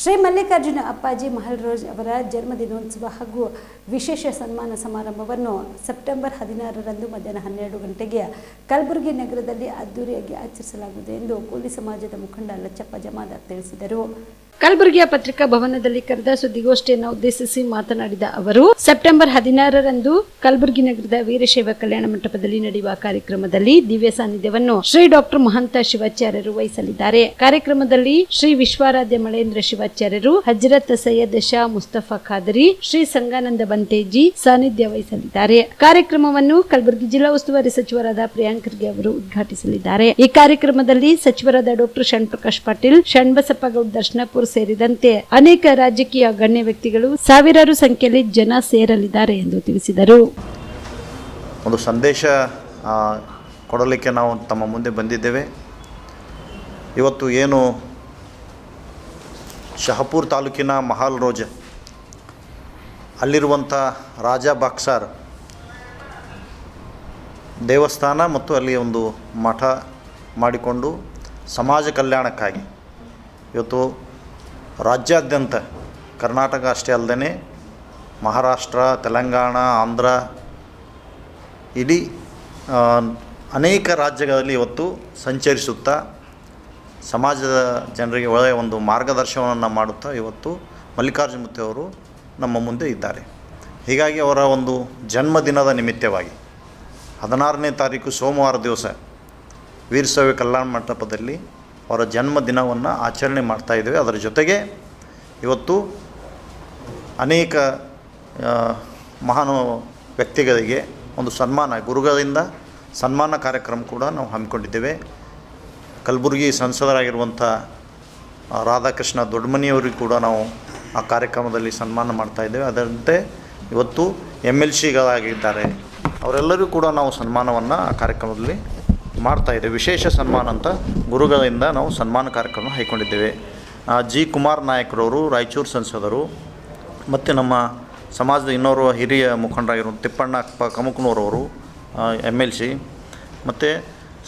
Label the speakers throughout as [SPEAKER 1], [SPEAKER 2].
[SPEAKER 1] ಶ್ರೀ ಮಲ್ಲಿಕಾರ್ಜುನ ಅಪ್ಪಾಜಿ ಮಹಲ್ರೋಜ್ ಅವರ ಜನ್ಮದಿನೋತ್ಸವ ಹಾಗೂ ವಿಶೇಷ ಸನ್ಮಾನ ಸಮಾರಂಭವನ್ನು ಸೆಪ್ಟೆಂಬರ್ 16ರಂದು ಮಧ್ಯಾಹ್ನ 12 ಗಂಟೆಗೆ ಕಲಬುರಗಿ ನಗರದಲ್ಲಿ ಅದ್ದೂರಿಯಾಗಿ ಆಚರಿಸಲಾಗುವುದು ಎಂದು ಕೂಲಿ ಸಮಾಜದ ಮುಖಂಡ ಲಚ್ಚಪ್ಪ ಜಮಾದಾರ್ ತಿಳಿಸಿದರು. ಕಲಬುರಗಿಯ ಪತ್ರಿಕಾ ಭವನದಲ್ಲಿ ಕರೆದ ಸುದ್ದಿಗೋಷ್ಠಿಯನ್ನು ಉದ್ದೇಶಿಸಿ ಮಾತನಾಡಿದ ಅವರು, ಸೆಪ್ಟೆಂಬರ್ 16ರಂದು ಕಲಬುರಗಿ ನಗರದ ವೀರಶೈವ ಕಲ್ಯಾಣ ಮಂಟಪದಲ್ಲಿ ನಡೆಯುವ ಕಾರ್ಯಕ್ರಮದಲ್ಲಿ ದಿವ್ಯ ಸಾನ್ನಿಧ್ಯವನ್ನು ಶ್ರೀ ಡಾಕ್ಟರ್ ಮಹಂತ ಶಿವಾಚಾರ್ಯರು ವಹಿಸಲಿದ್ದಾರೆ. ಕಾರ್ಯಕ್ರಮದಲ್ಲಿ ಶ್ರೀ ವಿಶ್ವಾರಾಧ್ಯ ಮಳೇಂದ್ರ ಶಿವಾಚಾರ್ಯರು, ಹಜರತ್ ಸೈಯದ್ ಶಾ ಮುಸ್ತಫಾ ಖಾದರಿ, ಶ್ರೀ ಸಂಗಾನಂದ ಬಂತೇಜಿ ಸಾನ್ನಿಧ್ಯ ವಹಿಸಲಿದ್ದಾರೆ. ಕಾರ್ಯಕ್ರಮವನ್ನು ಕಲಬುರಗಿ ಜಿಲ್ಲಾ ಉಸ್ತುವಾರಿ ಸಚಿವರಾದ ಪ್ರಿಯಾಂಕ್ ಖರ್ಗೆ ಅವರು ಉದ್ಘಾಟಿಸಲಿದ್ದಾರೆ. ಈ ಕಾರ್ಯಕ್ರಮದಲ್ಲಿ ಸಚಿವರಾದ ಡಾಕ್ಟರ್ ಶಣ್ಪ್ರಕಾಶ್ ಪಾಟೀಲ್, ಶಣ್ಬಸಪ್ಪ ಗೌಡ್ ದರ್ಶನಪುರ ಸೇರಿದಂತೆ ಅನೇಕ ರಾಜಕೀಯ ಗಣ್ಯ ವ್ಯಕ್ತಿಗಳು ಸಾವಿರಾರು ಸಂಖ್ಯೆಯಲ್ಲಿ ಜನ ಸೇರಲಿದ್ದಾರೆ ಎಂದು ತಿಳಿಸಿದರು.
[SPEAKER 2] ಒಂದು ಸಂದೇಶ ಕೊಡಲಿಕ್ಕೆ ನಾವು ತಮ್ಮ ಮುಂದೆ ಬಂದಿದ್ದೇವೆ. ಇವತ್ತು ಏನು ಶಹಪುರ ತಾಲೂಕಿನ ಮಹಾಲ್ ರೋಜ್ ಅಲ್ಲಿರುವಂಥ ರಾಜ ಬಾಕ್ಸಾರ್ ದೇವಸ್ಥಾನ ಮತ್ತು ಅಲ್ಲಿ ಒಂದು ಮಠ ಮಾಡಿಕೊಂಡು ಸಮಾಜ ಕಲ್ಯಾಣಕ್ಕಾಗಿ ಇವತ್ತು ರಾಜ್ಯಾದ್ಯಂತ ಕರ್ನಾಟಕ ಅಷ್ಟೇ ಅಲ್ಲದೆ ಮಹಾರಾಷ್ಟ್ರ, ತೆಲಂಗಾಣ, ಆಂಧ್ರ ಇಡೀ ಅನೇಕ ರಾಜ್ಯಗಳಲ್ಲಿ ಇವತ್ತು ಸಂಚರಿಸುತ್ತಾ ಸಮಾಜದ ಜನರಿಗೆ ಒಳ್ಳೆಯ ಒಂದು ಮಾರ್ಗದರ್ಶನವನ್ನು ಮಾಡುತ್ತಾ ಇವತ್ತು ಮಲ್ಲಿಕಾರ್ಜುನ ಮೂರ್ತಿ ಅವರು ನಮ್ಮ ಮುಂದೆ ಇದ್ದಾರೆ. ಹೀಗಾಗಿ ಅವರ ಒಂದು ಜನ್ಮದಿನದ ನಿಮಿತ್ತವಾಗಿ 16ನೇ ತಾರೀಕು ಸೋಮವಾರ ದಿವಸ ವೀರಶೈವ ಕಲ್ಯಾಣ ಮಂಟಪದಲ್ಲಿ ಅವರ ಜನ್ಮದಿನವನ್ನು ಆಚರಣೆ ಮಾಡ್ತಾಯಿದ್ದೇವೆ. ಅದರ ಜೊತೆಗೆ ಇವತ್ತು ಅನೇಕ ಮಹಾನ್ ವ್ಯಕ್ತಿಗಳಿಗೆ ಒಂದು ಸನ್ಮಾನ, ಗುರುಗಳಿಂದ ಸನ್ಮಾನ ಕಾರ್ಯಕ್ರಮ ಕೂಡ ನಾವು ಹಮ್ಮಿಕೊಂಡಿದ್ದೇವೆ. ಕಲಬುರಗಿ ಸಂಸದರಾಗಿರುವಂಥ ರಾಧಾಕೃಷ್ಣ ದೊಡ್ಡಮನಿಯವರಿಗೂ ಕೂಡ ನಾವು ಆ ಕಾರ್ಯಕ್ರಮದಲ್ಲಿ ಸನ್ಮಾನ ಮಾಡ್ತಾಯಿದ್ದೇವೆ. ಅದರಂತೆ ಇವತ್ತು MLCಗಳಾಗಿದ್ದಾರೆ, ಅವರೆಲ್ಲರೂ ಕೂಡ ನಾವು ಸನ್ಮಾನವನ್ನು ಆ ಕಾರ್ಯಕ್ರಮದಲ್ಲಿ ಮಾಡ್ತಾಯಿದ್ದೇವೆ. ವಿಶೇಷ ಸನ್ಮಾನ ಅಂತ ಗುರುಗಳಿಂದ ನಾವು ಸನ್ಮಾನ ಕಾರ್ಯಕ್ರಮ ಹೈಕೊಂಡಿದ್ದೇವೆ. ಜಿ ಕುಮಾರ್ ನಾಯಕ್ರವರು, ರಾಯಚೂರು ಸಂಸದರು, ಮತ್ತು ನಮ್ಮ ಸಮಾಜದ ಇನ್ನೋರ್ವ ಹಿರಿಯ ಮುಖಂಡರಾಗಿರುವ ತಿಪ್ಪಣ್ಣ ಕಮಕನೂರವರು MLC, ಮತ್ತು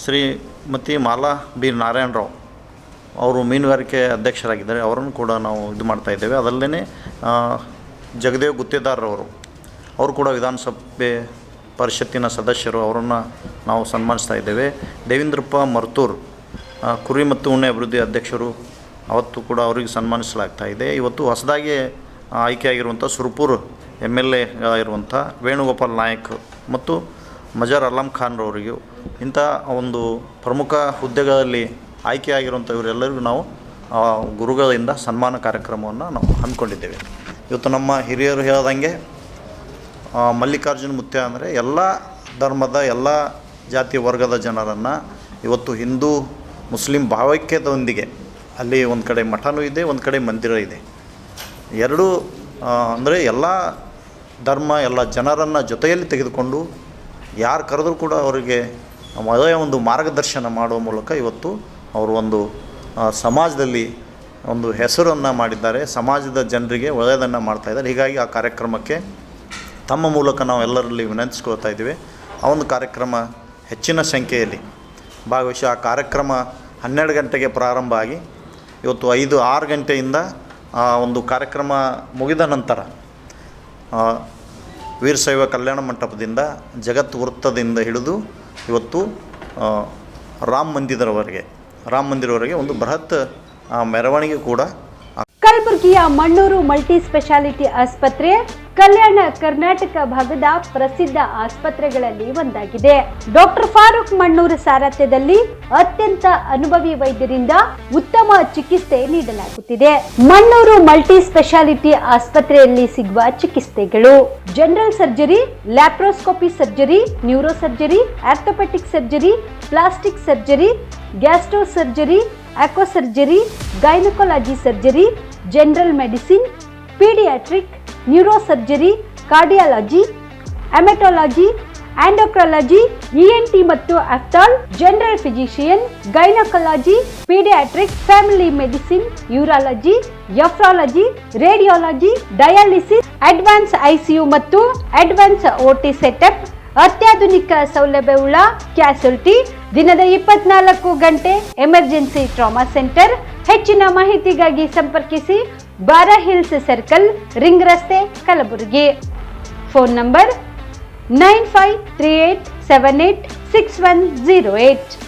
[SPEAKER 2] ಶ್ರೀಮತಿ ಮಾಲಾ ಬಿ ನಾರಾಯಣರಾವ್ ಅವರು ಮೀನುಗಾರಿಕೆ ಅಧ್ಯಕ್ಷರಾಗಿದ್ದಾರೆ, ಅವರನ್ನು ಕೂಡ ನಾವು ಇದು ಮಾಡ್ತಾಯಿದ್ದೇವೆ. ಅದಲ್ಲದೆ ಜಗದೇವ್ ಗುತ್ತೇದಾರರವರು, ಅವರು ಕೂಡ ವಿಧಾನಸಭೆ ಪರಿಷತ್ತಿನ ಸದಸ್ಯರು, ಅವರನ್ನು ನಾವು ಸನ್ಮಾನಿಸ್ತಾ ಇದ್ದೇವೆ. ದೇವೇಂದ್ರಪ್ಪ ಮರ್ತೂರ್ ಕುರಿ ಮತ್ತು ಉಣ್ಣೆ ಅಭಿವೃದ್ಧಿ ಅಧ್ಯಕ್ಷರು, ಅವತ್ತು ಕೂಡ ಅವರಿಗೆ ಸನ್ಮಾನಿಸಲಾಗ್ತಾ ಇದೆ. ಇವತ್ತು ಹೊಸದಾಗಿ ಆಯ್ಕೆಯಾಗಿರುವಂಥ ಸುರ್ಪುರ್ MLA ಇರುವಂಥ ವೇಣುಗೋಪಾಲ್ ನಾಯಕ್ ಮತ್ತು ಮಜರ್ ಅಲಂ ಖಾನ್ರವರಿಗೂ ಇಂಥ ಒಂದು ಪ್ರಮುಖ ಹುದ್ದೆಗಳಲ್ಲಿ ಆಯ್ಕೆಯಾಗಿರುವಂಥ ಇವರೆಲ್ಲರಿಗೂ ನಾವು ಗುರುಗಳಿಂದ ಸನ್ಮಾನ ಕಾರ್ಯಕ್ರಮವನ್ನು ನಾವು ಹಮ್ಮಿಕೊಂಡಿದ್ದೇವೆ. ಇವತ್ತು ನಮ್ಮ ಹಿರಿಯರು ಹೇಳ್ದಂಗೆ ಮಲ್ಲಿಕಾರ್ಜುನ ಮೂರ್ತಿ ಅಂದರೆ ಎಲ್ಲ ಧರ್ಮದ, ಎಲ್ಲ ಜಾತಿ ವರ್ಗದ ಜನರನ್ನು ಇವತ್ತು ಹಿಂದೂ ಮುಸ್ಲಿಂ ಭಾವೈಕ್ಯದೊಂದಿಗೆ, ಅಲ್ಲಿ ಒಂದು ಕಡೆ ಮಠನೂ ಇದೆ, ಒಂದು ಕಡೆ ಮಂದಿರ ಇದೆ, ಎರಡೂ ಅಂದರೆ ಎಲ್ಲ ಧರ್ಮ, ಎಲ್ಲ ಜನರನ್ನು ಜೊತೆಯಲ್ಲಿ ತೆಗೆದುಕೊಂಡು ಯಾರು ಕರೆದರೂ ಕೂಡ ಅವರಿಗೆ ಒಳ್ಳೆಯ ಒಂದು ಮಾರ್ಗದರ್ಶನ ಮಾಡುವ ಮೂಲಕ ಇವತ್ತು ಅವರು ಒಂದು ಸಮಾಜದಲ್ಲಿ ಒಂದು ಹೆಸರನ್ನು ಮಾಡಿದ್ದಾರೆ, ಸಮಾಜದ ಜನರಿಗೆ ಒಳ್ಳೆಯದನ್ನು ಮಾಡ್ತಾಯಿದ್ದಾರೆ. ಹೀಗಾಗಿ ಆ ಕಾರ್ಯಕ್ರಮಕ್ಕೆ ತಮ್ಮ ಮೂಲಕ ನಾವು ಎಲ್ಲರಲ್ಲಿ ವಿನಂತಿಸ್ಕೊಳ್ತಾ ಇದ್ದೀವಿ. ಆ ಒಂದು ಕಾರ್ಯಕ್ರಮ ಹೆಚ್ಚಿನ ಸಂಖ್ಯೆಯಲ್ಲಿ ಭಾಗವಹಿಸಿ ಆ ಕಾರ್ಯಕ್ರಮ 12 ಗಂಟೆಗೆ ಪ್ರಾರಂಭ ಆಗಿ ಇವತ್ತು 5-6 ಗಂಟೆಯಿಂದ ಒಂದು ಕಾರ್ಯಕ್ರಮ ಮುಗಿದ ನಂತರ ವೀರಶೈವ ಕಲ್ಯಾಣ ಮಂಟಪದಿಂದ ಜಗತ್ ವೃತ್ತದಿಂದ ಹಿಡಿದು ಇವತ್ತು ರಾಮ ಮಂದಿರವರೆಗೆ ಒಂದು ಬೃಹತ್ ಮೆರವಣಿಗೆ ಕೂಡ.
[SPEAKER 1] ಕಲಬುರಗಿಯ ಮಣ್ಣೂರು ಮಲ್ಟಿ ಸ್ಪೆಷಾಲಿಟಿ ಆಸ್ಪತ್ರೆ ಕಲ್ಯಾಣ ಕರ್ನಾಟಕ ಭಾಗದ ಪ್ರಸಿದ್ಧ ಆಸ್ಪತ್ರೆಗಳಲ್ಲಿ ಒಂದಾಗಿದೆ. ಡಾಕ್ಟರ್ ಫಾರೂಕ್ ಮಣ್ಣೂರು ಸಾರಥ್ಯದಲ್ಲಿ ಅತ್ಯಂತ ಅನುಭವಿ ವೈದ್ಯರಿಂದ ಉತ್ತಮ ಚಿಕಿತ್ಸೆ ನೀಡಲಾಗುತ್ತಿದೆ. ಮಣ್ಣೂರು ಮಲ್ಟಿ ಸ್ಪೆಷಾಲಿಟಿ ಆಸ್ಪತ್ರೆಯಲ್ಲಿ ಸಿಗುವ ಚಿಕಿತ್ಸೆಗಳು: general surgery, laparoscopy surgery, neuro surgery, orthopaedic surgery, plastic surgery, gastro surgery, aqua surgery, gynaecology surgery, general medicine, paediatric, neuro surgery, cardiology, haematology, endocrinology, ENT ಮತ್ತು ophthal, general physician, gynaecology, paediatric, family medicine, urology, nephrology, radiology, dialysis, advance ICU ಮತ್ತು advance OT setup, ಅತ್ಯಾಧುನಿಕ ಸೌಲಭ್ಯವುಳ್ಳ ಕ್ಯಾಸುಲಿಟಿ, ದಿನದ 24 ಗಂಟೆ emergency trauma centre. ಹೆಚ್ಚಿನ ಮಾಹಿತಿಗಾಗಿ ಸಂಪರ್ಕಿಸಿ ಬಾರಾ hills circle, ring ರಸ್ತೆ, ಕಲಬುರಗಿ. Phone number 9538786108.